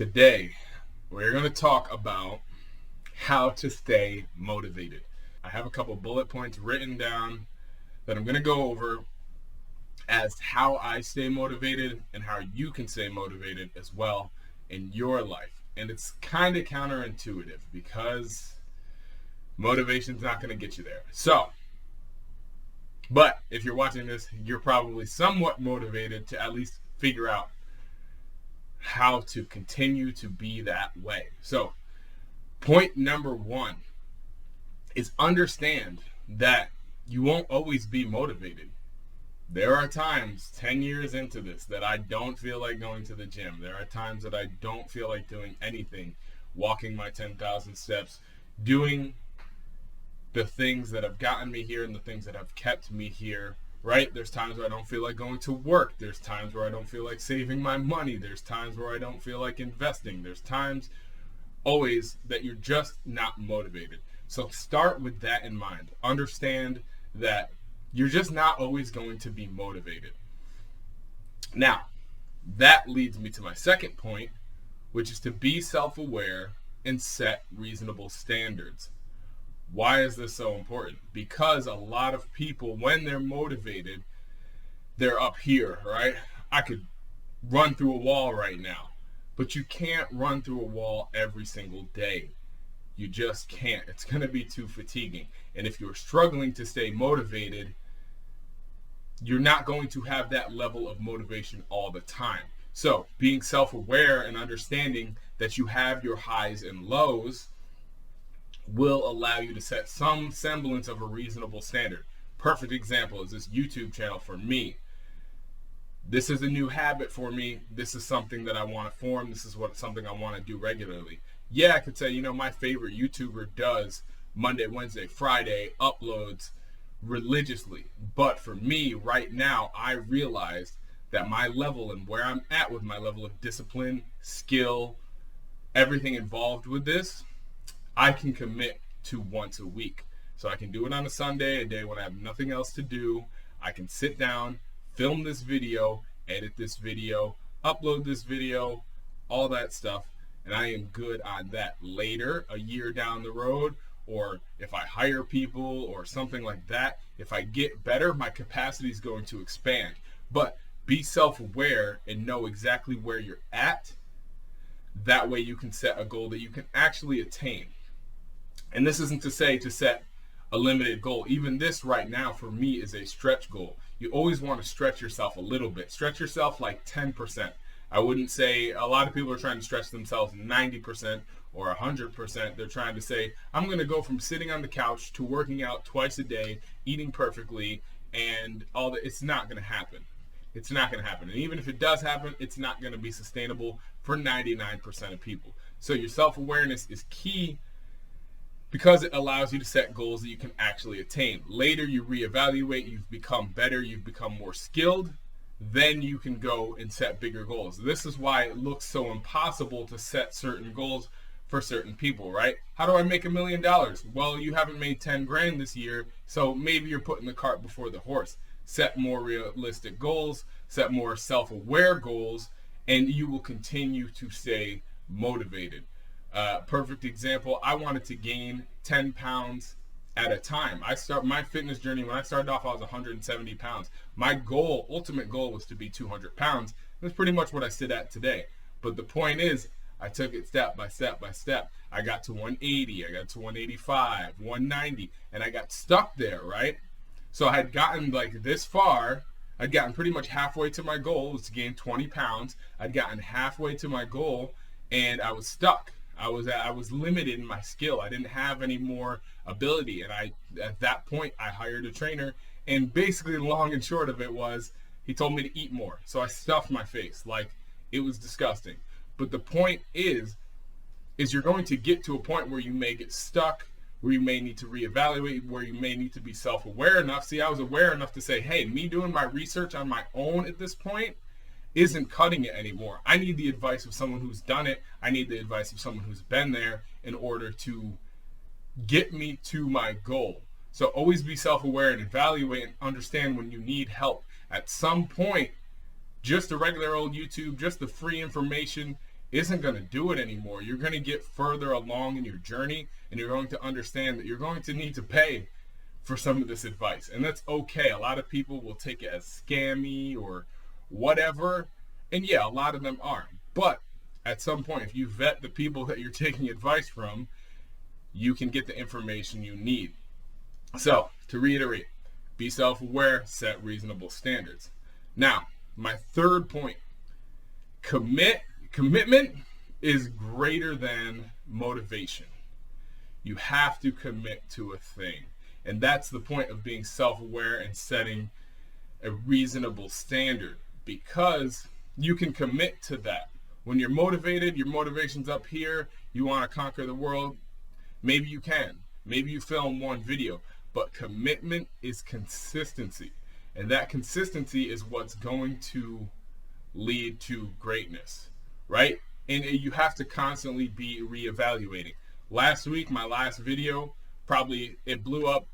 Today, we're going to talk about how to stay motivated. I have a couple bullet points written down that I'm going to go over as how I stay motivated and how you can stay motivated as well in your life. And it's kind of counterintuitive because motivation's not going to get you there. But if you're watching this, you're probably somewhat motivated to at least figure out how to continue to be that way. So, point number one is understand that you won't always be motivated. There are times 10 years into this that I don't feel like going to the gym. There are times that I don't feel like doing anything, walking my 10,000 steps, doing the things that have gotten me here and the things that have kept me here, right? There's times where I don't feel like going to work. There's times where I don't feel like saving my money. There's times where I don't feel like investing. There's times always that you're just not motivated. So start with that in mind. Understand that you're just not always going to be motivated. Now, that leads me to my second point, which is to be self-aware and set reasonable standards. Why is this so important? Because a lot of people, when they're motivated, they're up here, right? I could run through a wall right now, but you can't run through a wall every single day. You just can't. It's going to be too fatiguing. And if you're struggling to stay motivated, you're not going to have that level of motivation all the time. So being self-aware and understanding that you have your highs and lows will allow you to set some semblance of a reasonable standard. Perfect example is this YouTube channel for me. This is a new habit for me. This is something that I want to form. This is something I want to do regularly. Yeah, I could say, my favorite YouTuber does Monday, Wednesday, Friday uploads religiously. But for me right now, I realized that my level and where I'm at with my level of discipline, skill, everything involved with this, I can commit to once a week. So I can do it on a Sunday, a day when I have nothing else to do. I can sit down, film this video, edit this video, upload this video, all that stuff, and I am good on that. Later, a year down the road, or if I hire people or something like that, if I get better, my capacity is going to expand. But be self-aware and know exactly where you're at. That way you can set a goal that you can actually attain. And this isn't to say to set a limited goal. Even this right now for me is a stretch goal. You always want to stretch yourself a little bit. Stretch yourself like 10%. I wouldn't say, a lot of people are trying to stretch themselves 90% or 100%. They're trying to say, I'm going to go from sitting on the couch to working out twice a day, eating perfectly, and all that. It's not going to happen. It's not going to happen. And even if it does happen, it's not going to be sustainable for 99% of people. So your self-awareness is key, because it allows you to set goals that you can actually attain. Later, you reevaluate, you've become better, you've become more skilled, then you can go and set bigger goals. This is why it looks so impossible to set certain goals for certain people, right? How do I make $1 million? Well, you haven't made 10 grand this year, so maybe you're putting the cart before the horse. Set more realistic goals, set more self-aware goals, and you will continue to stay motivated. Perfect example, I wanted to gain 10 pounds at a time. My fitness journey, when I started off, I was 170 pounds. My ultimate goal was to be 200 pounds. That's pretty much what I sit at today. But the point is, I took it step by step by step. I got to 180, I got to 185, 190, and I got stuck there, right? So I had gotten like this far. I'd gotten pretty much halfway to my goal, was to gain 20 pounds. I'd gotten halfway to my goal, and I was stuck. I was limited in my skill. I didn't have any more ability, and at that point I hired a trainer, and basically the long and short of it was he told me to eat more. So I stuffed my face. Like, it was disgusting. But the point is you're going to get to a point where you may get stuck, where you may need to reevaluate, where you may need to be self-aware enough. See, I was aware enough to say, hey, me doing my research on my own at this point isn't cutting it anymore. I need the advice of someone who's done it. I need the advice of someone who's been there in order to get me to my goal. So always be self-aware and evaluate and understand when you need help. At some point, just the regular old YouTube, just the free information isn't going to do it anymore. You're going to get further along in your journey, and you're going to understand that you're going to need to pay for some of this advice. And that's okay. A lot of people will take it as scammy or whatever. And yeah, a lot of them are. But at some point, if you vet the people that you're taking advice from, you can get the information you need. So, to reiterate, be self-aware, set reasonable standards. Now, my third point, commitment is greater than motivation. You have to commit to a thing. And that's the point of being self-aware and setting a reasonable standard, because you can commit to that. When you're motivated, your motivation's up here, you want to conquer the world, maybe you can. Maybe you film one video. But commitment is consistency. And that consistency is what's going to lead to greatness, right? And you have to constantly be reevaluating. Last week, my last video, probably it blew up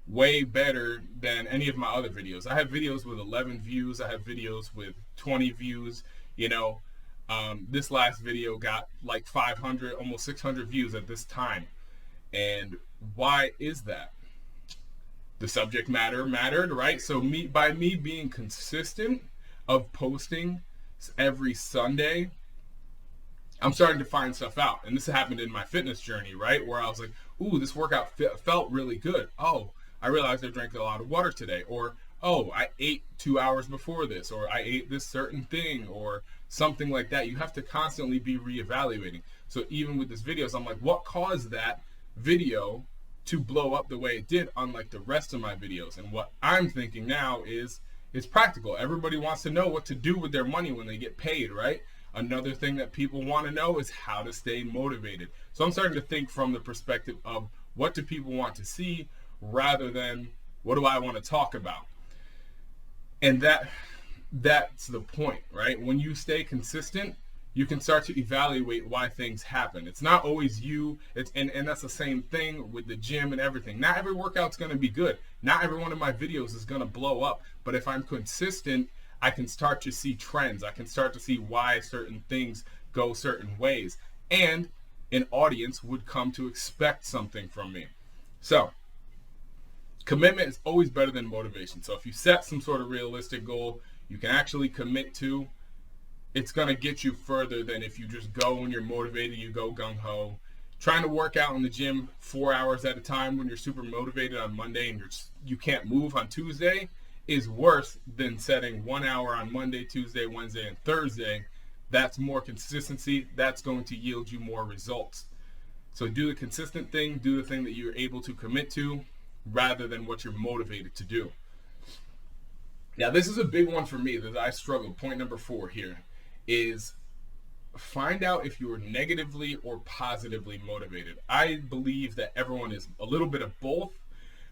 way better than any of my other videos. I have videos with 11 views. I have videos with 20 views. You know, this last video got like 500, almost 600 views at this time. And why is that? The subject matter mattered, right? So by me being consistent of posting every Sunday, I'm starting to find stuff out. And this happened in my fitness journey, right? Where I was like, ooh, this workout felt really good. Oh, I realized I drank a lot of water today. Or, oh, I ate 2 hours before this. Or I ate this certain thing. Or something like that. You have to constantly be reevaluating. So even with this videos, I'm like, what caused that video to blow up the way it did, unlike the rest of my videos? And what I'm thinking now is it's practical. Everybody wants to know what to do with their money when they get paid, right? Another thing that people want to know is how to stay motivated. So I'm starting to think from the perspective of what do people want to see rather than what do I want to talk about. And that's the point, right? When you stay consistent, you can start to evaluate why things happen. It's not always you. And that's the same thing with the gym and everything. Not every workout's going to be good. Not every one of my videos is going to blow up. But if I'm consistent, I can start to see trends. I can start to see why certain things go certain ways. And an audience would come to expect something from me. So, commitment is always better than motivation. So if you set some sort of realistic goal you can actually commit to, it's going to get you further than if you just go when you're motivated, you go gung-ho. Trying to work out in the gym 4 hours at a time when you're super motivated on Monday and you can't move on Tuesday is worse than setting 1 hour on Monday, Tuesday, Wednesday, and Thursday. That's more consistency. That's going to yield you more results. So do the consistent thing, do the thing that you're able to commit to rather than what you're motivated to do. Now, this is a big one for me that I struggle. Point number 4 here is find out if you are negatively or positively motivated. I believe that everyone is a little bit of both,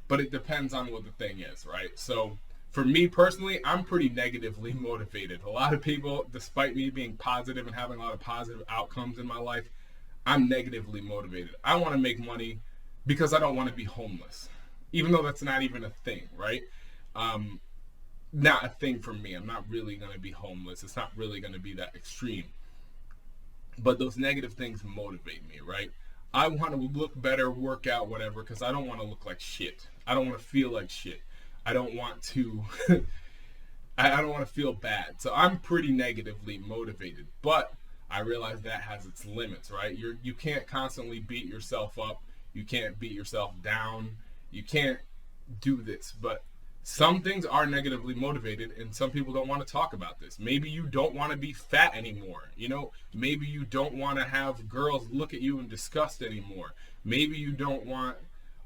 but it depends on what the thing is, right? So for me personally, I'm pretty negatively motivated. A lot of people, despite me being positive and having a lot of positive outcomes in my life, I'm negatively motivated. I want to make money because I don't want to be homeless, even though that's not even a thing, right? Not a thing for me. I'm not really going to be homeless. It's not really going to be that extreme. But those negative things motivate me, right? I want to look better, work out, whatever, because I don't want to look like shit. I don't want to feel like shit. I don't want to I don't want to feel bad. So I'm pretty negatively motivated, but I realize that has its limits, right? You can't constantly beat yourself up. You can't beat yourself down. You can't do this, but some things are negatively motivated, and some people don't want to talk about this. Maybe you don't want to be fat anymore. You know, maybe you don't want to have girls look at you in disgust anymore. Maybe you don't want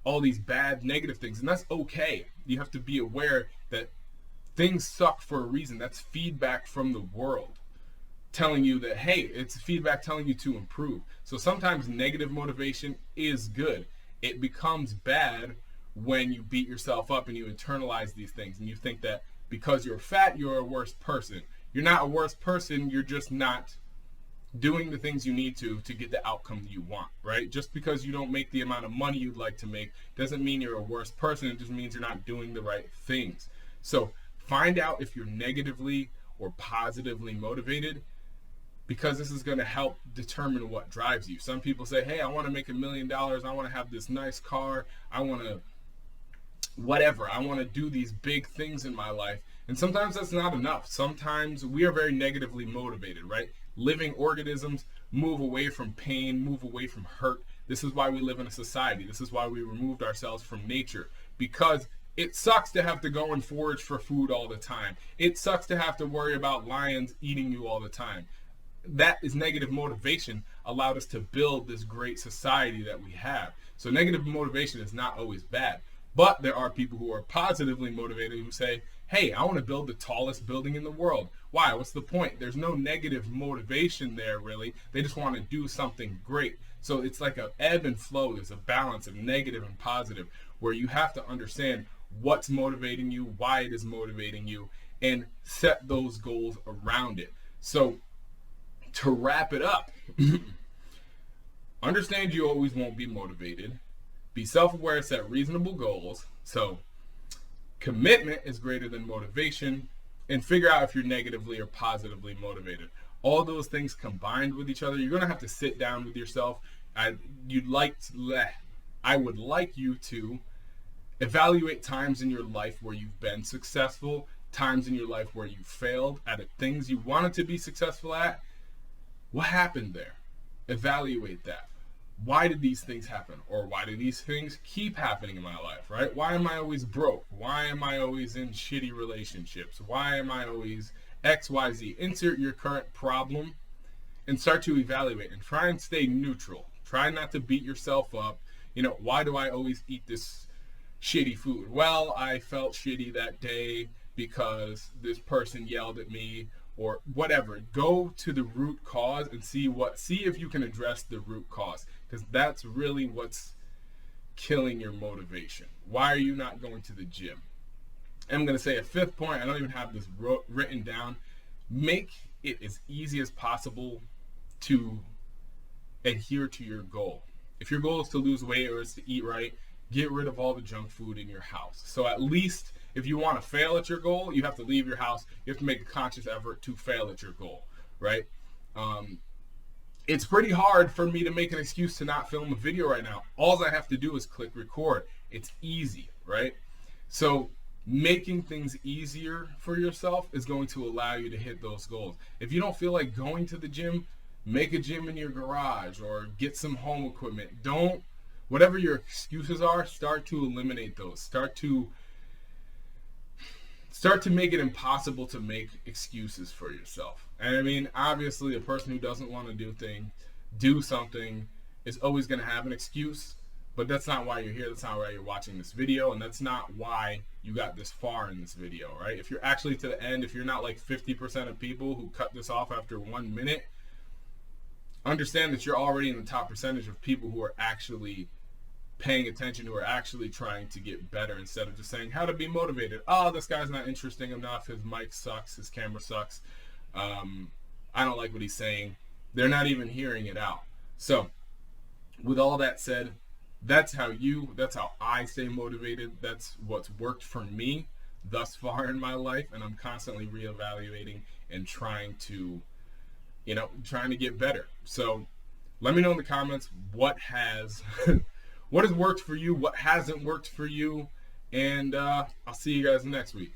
all these bad negative things, and that's okay. You have to be aware that things suck for a reason. That's feedback from the world telling you that, hey, it's feedback telling you to improve. So sometimes negative motivation is good. It becomes bad when you beat yourself up and you internalize these things and you think that because you're fat, you're a worse person. You're not a worse person, you're just not doing the things you need to get the outcome you want, right? Just because you don't make the amount of money you'd like to make doesn't mean you're a worse person. It just means you're not doing the right things. So find out if you're negatively or positively motivated because this is going to help determine what drives you. Some people say, hey, I want to make $1 million. I want to have this nice car. I want to whatever. I want to do these big things in my life. And sometimes that's not enough. Sometimes we are very negatively motivated, right? Living organisms move away from pain, move away from hurt. This is why we live in a society. This is why we removed ourselves from nature, because it sucks to have to go and forage for food all the time. It sucks to have to worry about lions eating you all the time. That is negative motivation allowed us to build this great society that we have. So negative motivation is not always bad. But there are people who are positively motivated who say, hey, I want to build the tallest building in the world. Why? What's the point? There's no negative motivation there, really. They just want to do something great. So it's like an ebb and flow. There's a balance of negative and positive, where you have to understand what's motivating you, why it is motivating you, and set those goals around it. So to wrap it up, understand you always won't be motivated. Be self-aware, set reasonable goals. So commitment is greater than motivation, and figure out if you're negatively or positively motivated. All those things combined with each other, you're going to have to sit down with yourself. I would like you to evaluate times in your life where you've been successful, times in your life where you failed at things you wanted to be successful at. What happened there? Evaluate that. Why did these things happen? Or why do these things keep happening in my life, right? Why am I always broke? Why am I always in shitty relationships? Why am I always XYZ? Insert your current problem and start to evaluate and try and stay neutral. Try not to beat yourself up. Why do I always eat this shitty food? Well, I felt shitty that day because this person yelled at me, or whatever. Go to the root cause and see if you can address the root cause, because that's really what's killing your motivation. Why are you not going to the gym? I'm going to say a fifth point. I don't even have this written down. Make it as easy as possible to adhere to your goal. If your goal is to lose weight or is to eat right, get rid of all the junk food in your house. So at least if you want to fail at your goal, you have to leave your house. You have to make a conscious effort to fail at your goal, right? It's pretty hard for me to make an excuse to not film a video right now. All I have to do is click record. It's easy, right? So making things easier for yourself is going to allow you to hit those goals. If you don't feel like going to the gym, make a gym in your garage or get some home equipment. Whatever your excuses are, start to eliminate those. Start to make it impossible to make excuses for yourself. And I mean, obviously, a person who doesn't want to do something is always going to have an excuse, but that's not why you're here. That's not why you're watching this video, and that's not why you got this far in this video, right? If you're actually to the end, if you're not like 50% of people who cut this off after 1 minute, understand that you're already in the top percentage of people who are actually paying attention, who are actually trying to get better, instead of just saying how to be motivated. Oh, this guy's not interesting enough. His mic sucks. His camera sucks. I don't like what he's saying. They're not even hearing it out. So with all that said, that's how I stay motivated. That's what's worked for me thus far in my life. And I'm constantly reevaluating and trying to get better. So let me know in the comments what has worked for you, what hasn't worked for you, and I'll see you guys next week.